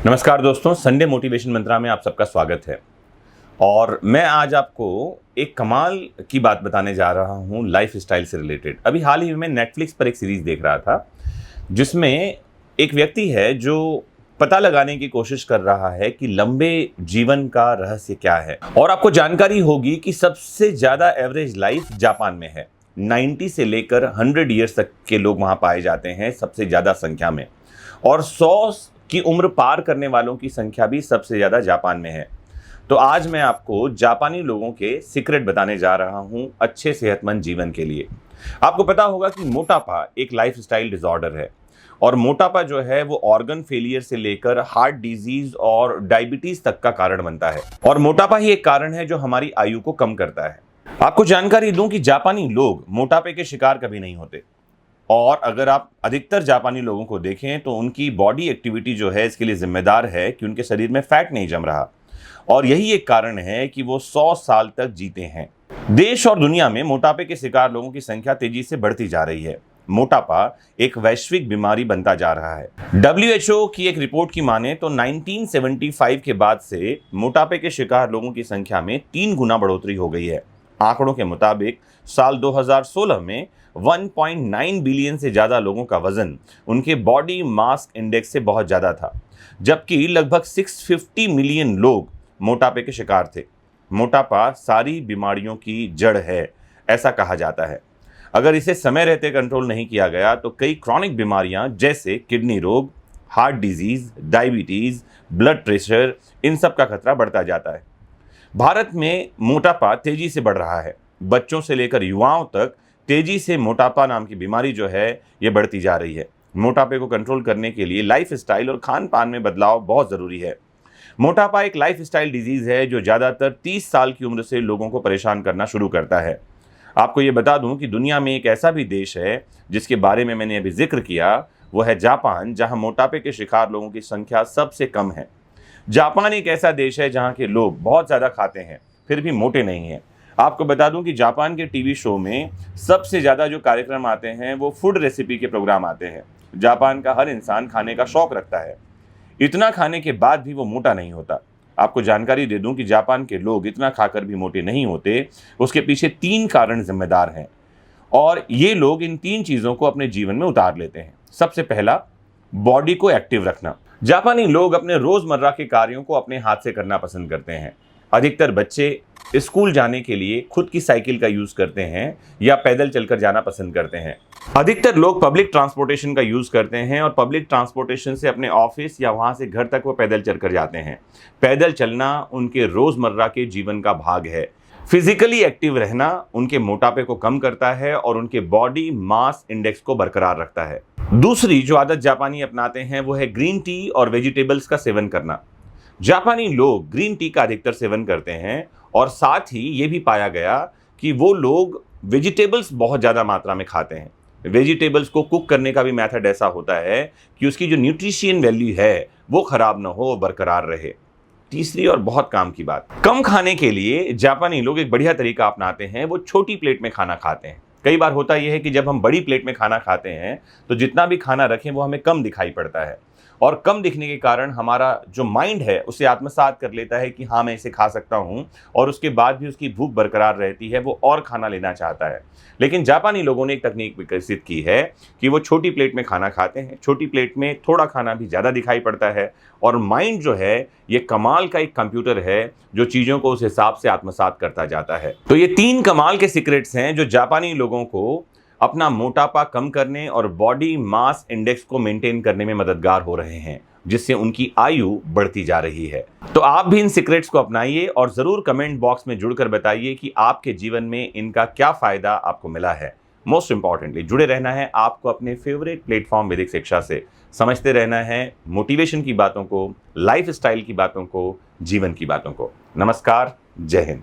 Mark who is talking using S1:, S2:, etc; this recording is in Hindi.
S1: नमस्कार दोस्तों, संडे मोटिवेशन मंत्रा में आप सबका स्वागत है। और मैं आज आपको एक कमाल की बात बताने जा रहा हूं लाइफ स्टाइल से रिलेटेड। अभी हाल ही में नेटफ्लिक्स पर एक सीरीज देख रहा था जिसमें एक व्यक्ति है जो पता लगाने की कोशिश कर रहा है कि लंबे जीवन का रहस्य क्या है। और आपको जानकारी होगी कि सबसे ज़्यादा एवरेज लाइफ जापान में है। 90 से लेकर 100 ईयर्स तक के लोग वहाँ पाए जाते हैं सबसे ज़्यादा संख्या में, और 100 की उम्र पार करने वालों की संख्या भी सबसे ज़्यादा जापान में है। तो आज मैं आपको जापानी लोगों के सीक्रेट बताने जा रहा हूं अच्छे सेहतमंद जीवन के लिए। आपको पता होगा कि मोटापा एक लाइफस्टाइल डिसऑर्डर है, और मोटापा जो है वो ऑर्गन फेलियर से लेकर हार्ट डिजीज और डायबिटीज तक का कारण बनता है। और मोटापा ही एक कारण है जो हमारी आयु को कम करता है। आपको जानकारी दूं कि जापानी लोग मोटापे के शिकार कभी नहीं होते, और अगर आप अधिकतर जापानी लोगों को देखें तो उनकी बॉडी एक्टिविटी जो है इसके लिए जिम्मेदार है कि उनके शरीर में फैट नहीं जम रहा, और यही एक कारण है कि वो 100 साल तक जीते हैं। देश और दुनिया में मोटापे के शिकार लोगों की संख्या तेजी से बढ़ती जा रही है। मोटापा एक वैश्विक बीमारी बनता जा रहा है। WHO की एक रिपोर्ट की माने तो 1975 के बाद से मोटापे के शिकार लोगों की संख्या में 3 गुना बढ़ोतरी हो गई है। आंकड़ों के मुताबिक साल 2016 में 1.9 बिलियन से ज़्यादा लोगों का वजन उनके बॉडी मास इंडेक्स से बहुत ज़्यादा था, जबकि लगभग 650 मिलियन लोग मोटापे के शिकार थे। मोटापा सारी बीमारियों की जड़ है, ऐसा कहा जाता है। अगर इसे समय रहते कंट्रोल नहीं किया गया तो कई क्रॉनिक बीमारियां जैसे किडनी रोग, heart disease, diabetes, blood pressure, इन सब का खतरा बढ़ता जाता है। भारत में मोटापा तेजी से बढ़ रहा है। बच्चों से लेकर युवाओं तक तेजी से मोटापा नाम की बीमारी जो है ये बढ़ती जा रही है। मोटापे को कंट्रोल करने के लिए लाइफस्टाइल और खान पान में बदलाव बहुत ज़रूरी है। मोटापा एक लाइफस्टाइल डिजीज़ है जो ज़्यादातर 30 साल की उम्र से लोगों को परेशान करना शुरू करता है। आपको ये बता दूं कि दुनिया में एक ऐसा भी देश है जिसके बारे में मैंने अभी जिक्र किया, वो है जापान, जहाँ मोटापे के शिकार लोगों की संख्या सबसे कम है। जापान एक ऐसा देश है जहाँ के लोग बहुत ज़्यादा खाते हैं फिर भी मोटे नहीं हैं। आपको बता दूं कि जापान के टीवी शो में सबसे ज़्यादा जो कार्यक्रम आते हैं वो फूड रेसिपी के प्रोग्राम आते हैं। जापान का हर इंसान खाने का शौक रखता है, इतना खाने के बाद भी वो मोटा नहीं होता। आपको जानकारी दे दूं कि जापान के लोग इतना खाकर भी मोटे नहीं होते। उसके पीछे 3 कारण जिम्मेदार हैं, और ये लोग इन 3 चीज़ों को अपने जीवन में उतार लेते हैं। सबसे पहला, बॉडी को एक्टिव रखना। जापानी लोग अपने रोज़मर्रा के कार्यों को अपने हाथ से करना पसंद करते हैं। अधिकतर बच्चे स्कूल जाने के लिए खुद की साइकिल का यूज़ करते हैं या पैदल चलकर जाना पसंद करते हैं। अधिकतर लोग पब्लिक ट्रांसपोर्टेशन का यूज़ करते हैं, और पब्लिक ट्रांसपोर्टेशन से अपने ऑफिस या वहाँ से घर तक वो पैदल चलकर जाते हैं। पैदल चलना उनके रोज़मर्रा के जीवन का भाग है। फिजिकली एक्टिव रहना उनके मोटापे को कम करता है और उनके बॉडी मास इंडेक्स को बरकरार रखता है। दूसरी जो आदत जापानी अपनाते हैं वो है ग्रीन टी और वेजिटेबल्स का सेवन करना। जापानी लोग ग्रीन टी का अधिकतर सेवन करते हैं, और साथ ही ये भी पाया गया कि वो लोग वेजिटेबल्स बहुत ज़्यादा मात्रा में खाते हैं। वेजिटेबल्स को कुक करने का भी मेथड ऐसा होता है कि उसकी जो न्यूट्रिशियन वैल्यू है वो ख़राब ना हो, बरकरार रहे। तीसरी और बहुत काम की बात, कम खाने के लिए जापानी लोग एक बढ़िया तरीका अपनाते हैं, वो छोटी प्लेट में खाना खाते हैं। कई बार होता यह है कि जब हम बड़ी प्लेट में खाना खाते हैं तो जितना भी खाना रखें वो हमें कम दिखाई पड़ता है, और कम दिखने के कारण हमारा जो माइंड है उसे आत्मसात कर लेता है कि हाँ मैं इसे खा सकता हूँ, और उसके बाद भी उसकी भूख बरकरार रहती है, वो और खाना लेना चाहता है। लेकिन जापानी लोगों ने एक तकनीक विकसित की है कि वो छोटी प्लेट में खाना खाते हैं। छोटी प्लेट में थोड़ा खाना भी ज़्यादा दिखाई पड़ता है, और माइंड जो है ये कमाल का एक कंप्यूटर है जो चीज़ों को उस हिसाब से आत्मसात करता जाता है। तो ये 3 कमाल के सीक्रेट्स हैं जो जापानी लोगों को अपना मोटापा कम करने और बॉडी मास इंडेक्स को मेंटेन करने में मददगार हो रहे हैं, जिससे उनकी आयु बढ़ती जा रही है। तो आप भी इन सीक्रेट्स को अपनाइए और ज़रूर कमेंट बॉक्स में जुड़कर बताइए कि आपके जीवन में इनका क्या फ़ायदा आपको मिला है। मोस्ट इंपॉर्टेंटली जुड़े रहना है आपको अपने फेवरेट प्लेटफॉर्म वैदिक शिक्षा से। समझते रहना है मोटिवेशन की बातों को, लाइफ स्टाइल की बातों को, जीवन की बातों को। नमस्कार, जय हिंद।